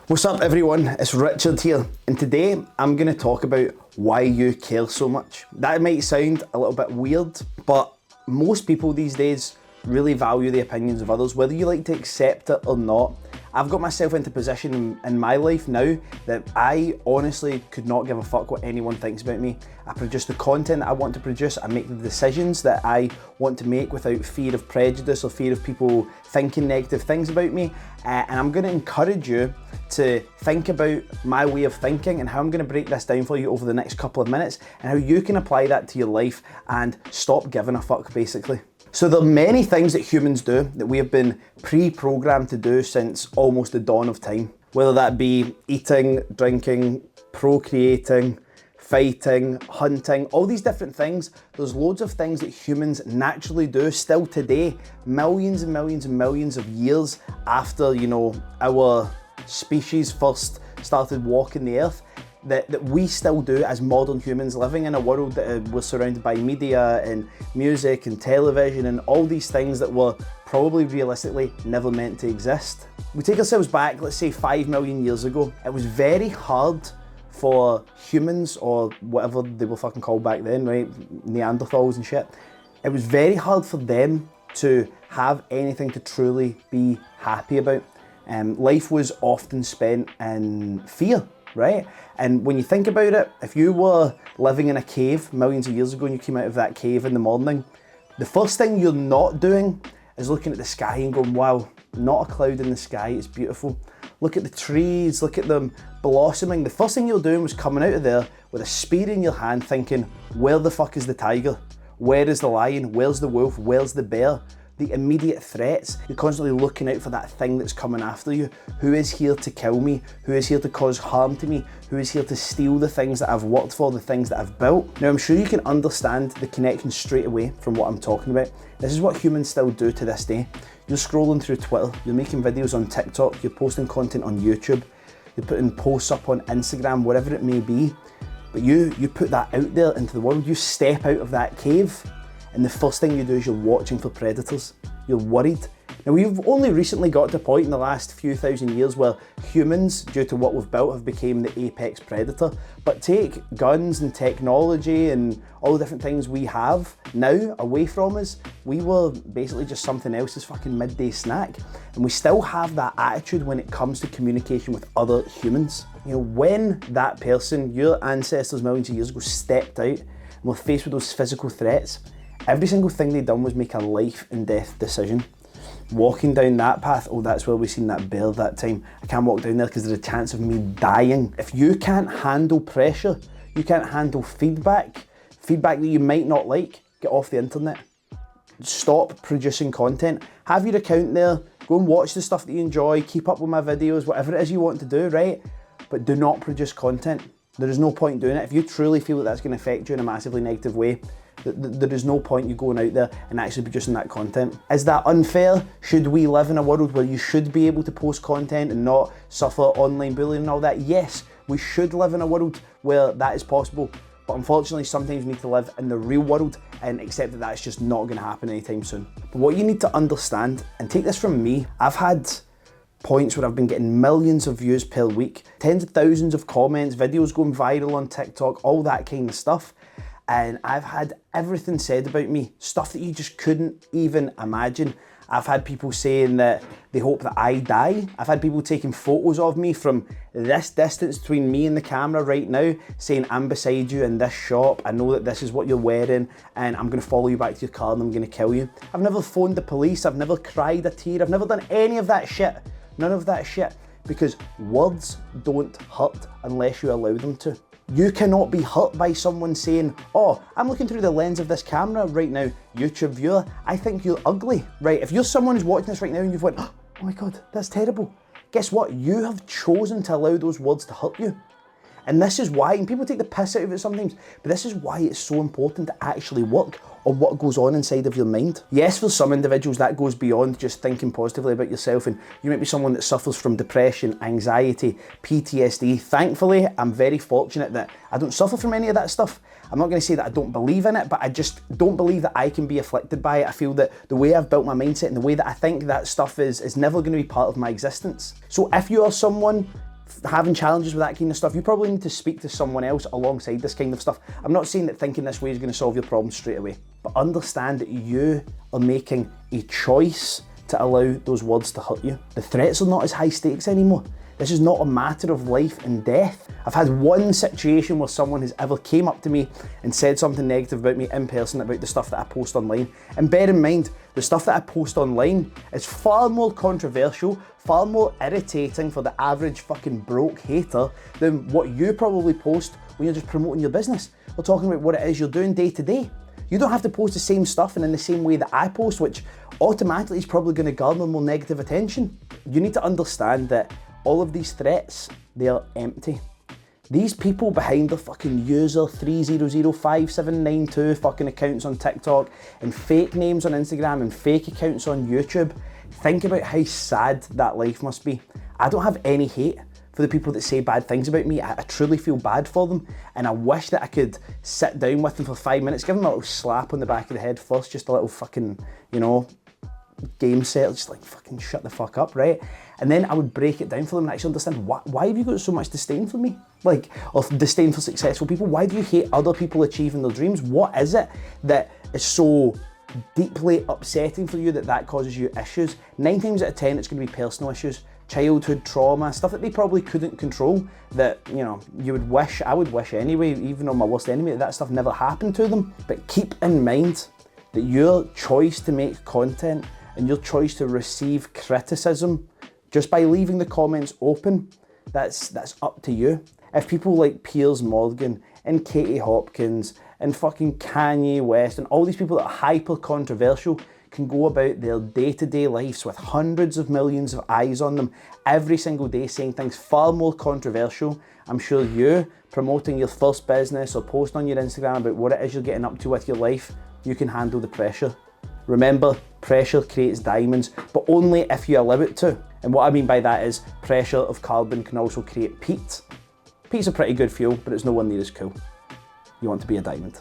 What's up everyone, it's Richard here, and today I'm going to talk about why you care so much. That might sound a little bit weird, but most people these days really value the opinions of others, whether you like to accept it or not. I've got myself into a position in my life now that I honestly could not give a fuck what anyone thinks about me. I produce the content that I want to produce, I make the decisions that I want to make without fear of prejudice or fear of people thinking negative things about me, and I'm going to encourage you to think about my way of thinking and how I'm going to break this down for you over the next couple of minutes and how you can apply that to your life and stop giving a fuck, basically. So there are many things that humans do that we have been pre-programmed to do since almost the dawn of time. Whether that be eating, drinking, procreating, fighting, hunting, all these different things. There's loads of things that humans naturally do still today, millions and millions and millions of years after, our species first started walking the earth. That we still do as modern humans living in a world that we're surrounded by media and music and television and all these things that were probably realistically never meant to exist. We take ourselves back, let's say 5 million years ago. It was very hard for humans, or whatever they were fucking called back then, right? Neanderthals and shit. It was very hard for them to have anything to truly be happy about. Life was often spent in fear, right? And when you think about it, if you were living in a cave millions of years ago and you came out of that cave in the morning, the first thing you're not doing is looking at the sky and going, wow, not a cloud in the sky, it's beautiful. Look at the trees, look at them blossoming. The first thing you're doing was coming out of there with a spear in your hand thinking, where the fuck is the tiger? Where is the lion? Where's the wolf? Where's the bear? The immediate threats. You're constantly looking out for that thing that's coming after you. Who is here to kill me? Who is here to cause harm to me? Who is here to steal the things that I've worked for, the things that I've built? Now I'm sure you can understand the connection straight away from what I'm talking about. This is what humans still do to this day. You're scrolling through Twitter, you're making videos on TikTok, you're posting content on YouTube, you're putting posts up on Instagram, whatever it may be, but you put that out there into the world, you step out of that cave, and the first thing you do is you're watching for predators. You're worried. Now we've only recently got to a point in the last few thousand years where humans, due to what we've built, have become the apex predator. But take guns and technology and all the different things we have now away from us, we were basically just something else's fucking midday snack. And we still have that attitude when it comes to communication with other humans. When that person, your ancestors millions of years ago, stepped out and were faced with those physical threats, every single thing they done was make a life and death decision. Walking down that path, oh, that's where we seen that bear that time. I can't walk down there because there's a chance of me dying. If you can't handle pressure, you can't handle feedback that you might not like, get off the internet. Stop producing content. Have your account there, go and watch the stuff that you enjoy, keep up with my videos, whatever it is you want to do, right? But do not produce content. There is no point doing it. If you truly feel that that's going to affect you in a massively negative way, there is no point you going out there and actually producing that content. Is that unfair? Should we live in a world where you should be able to post content and not suffer online bullying and all that? Yes, we should live in a world where that is possible. But unfortunately, sometimes you need to live in the real world and accept that that's just not going to happen anytime soon. But what you need to understand, and take this from me, I've had points where I've been getting millions of views per week, tens of thousands of comments, videos going viral on TikTok, all that kind of stuff. And I've had everything said about me, stuff that you just couldn't even imagine. I've had people saying that they hope that I die. I've had people taking photos of me from this distance between me and the camera right now, saying I'm beside you in this shop, I know that this is what you're wearing, and I'm gonna follow you back to your car and I'm gonna kill you. I've never phoned the police, I've never cried a tear, I've never done any of that shit. None of that shit, because words don't hurt unless you allow them to. You cannot be hurt by someone saying, oh, I'm looking through the lens of this camera right now, YouTube viewer, I think you're ugly, right? If you're someone who's watching this right now and you've went, oh my God, that's terrible. Guess what? You have chosen to allow those words to hurt you. And this is why, and people take the piss out of it sometimes, but this is why it's so important to actually work on what goes on inside of your mind. Yes, for some individuals that goes beyond just thinking positively about yourself, and you might be someone that suffers from depression, anxiety, PTSD. Thankfully, I'm very fortunate that I don't suffer from any of that stuff. I'm not going to say that I don't believe in it, but I just don't believe that I can be afflicted by it. I feel that the way I've built my mindset and the way that I think that stuff is never going to be part of my existence. So if you are someone having challenges with that kind of stuff, you probably need to speak to someone else alongside this kind of stuff. I'm not saying that thinking this way is going to solve your problem straight away, but understand that you are making a choice to allow those words to hurt you. The threats are not as high stakes anymore. This is not a matter of life and death. I've had one situation where someone has ever came up to me and said something negative about me in person about the stuff that I post online. And bear in mind, the stuff that I post online is far more controversial, far more irritating for the average fucking broke hater than what you probably post when you're just promoting your business. We're talking about what it is you're doing day to day. You don't have to post the same stuff and in the same way that I post, which automatically is probably going to garner more negative attention. You need to understand that all of these threats, they are empty. These people behind the fucking user 3005792 fucking accounts on TikTok and fake names on Instagram and fake accounts on YouTube, think about how sad that life must be. I don't have any hate for the people that say bad things about me. I truly feel bad for them, and I wish that I could sit down with them for 5 minutes, give them a little slap on the back of the head first, just a little fucking, you know, game set, just like fucking shut the fuck up, right? And then I would break it down for them and actually understand why have you got so much disdain for me? Like, or disdain for successful people? Why do you hate other people achieving their dreams? What is it that is so deeply upsetting for you that causes you issues? 9 times out of 10, it's going to be personal issues, childhood trauma, stuff that they probably couldn't control, that, you know, I would wish anyway, even on my worst enemy, that stuff never happened to them. But keep in mind that your choice to make content and your choice to receive criticism just by leaving the comments open, that's up to you. If people like Piers Morgan and Katie Hopkins and fucking Kanye West and all these people that are hyper controversial can go about their day-to-day lives with hundreds of millions of eyes on them every single day saying things far more controversial, I'm sure you promoting your first business or posting on your Instagram about what it is you're getting up to with your life, you can handle the pressure. Remember, pressure creates diamonds, but only if you allow it to. And what I mean by that is pressure of carbon can also create peat. Peat's a pretty good fuel, but it's nowhere near as cool. You want to be a diamond.